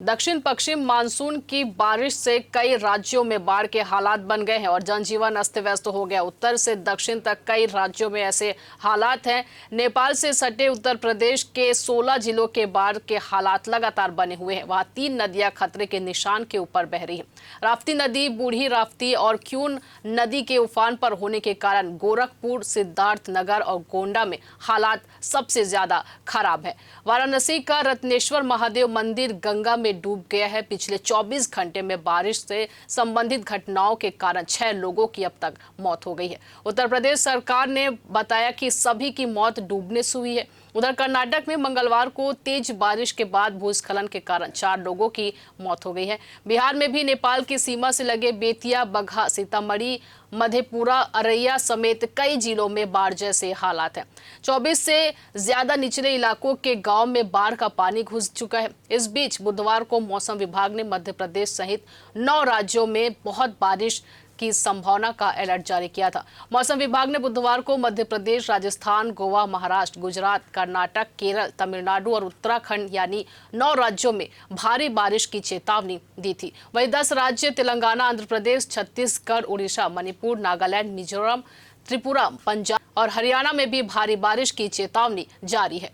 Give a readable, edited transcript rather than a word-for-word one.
दक्षिण पश्चिम मानसून की बारिश से कई राज्यों में बाढ़ के हालात बन गए हैं और जनजीवन अस्त व्यस्त हो गया। उत्तर से दक्षिण तक कई राज्यों में ऐसे हालात हैं। नेपाल से सटे उत्तर प्रदेश के 16 जिलों के बाढ़ के हालात लगातार बने हुए हैं। वहां 3 नदियां खतरे के निशान के ऊपर बह रही हैं। राप्ती नदी, बूढ़ी राप्ती और क्यून नदी के उफान पर होने के कारण गोरखपुर, सिद्धार्थनगर और गोंडा में हालात सबसे ज्यादा खराब है। वाराणसी का रत्नेश्वर महादेव मंदिर गंगा में डूब गया है। पिछले 24 घंटे में बारिश से संबंधित घटनाओं के कारण 6 लोगों की अब तक मौत हो गई है। उत्तर प्रदेश सरकार ने बताया कि सभी की मौत डूबने से हुई है। उधर कर्नाटक में मंगलवार को तेज बारिश के बाद भूस्खलन के कारण 4 लोगों की मौत हो गई है। बिहार में भी नेपाल की सीमा से लगे बेतिया, बगहा, सीतामढ़ी, मधेपुरा, अररिया समेत कई जिलों में बाढ़ जैसे हालात हैं। 24 से ज्यादा निचले इलाकों के गांव में बाढ़ का पानी घुस चुका है। इस बीच बुधवार को मौसम विभाग ने मध्य प्रदेश सहित 9 राज्यों में बहुत बारिश की संभावना का अलर्ट जारी किया था। मौसम विभाग ने बुधवार को मध्य प्रदेश, राजस्थान, गोवा, महाराष्ट्र, गुजरात, कर्नाटक, केरल, तमिलनाडु और उत्तराखंड यानी 9 राज्यों में भारी बारिश की चेतावनी दी थी। वहीं 10 राज्य तेलंगाना, आंध्र प्रदेश, छत्तीसगढ़, उड़ीसा, मणिपुर, नागालैंड, मिजोरम, त्रिपुरा, पंजाब और हरियाणा में भी भारी बारिश की चेतावनी जारी है।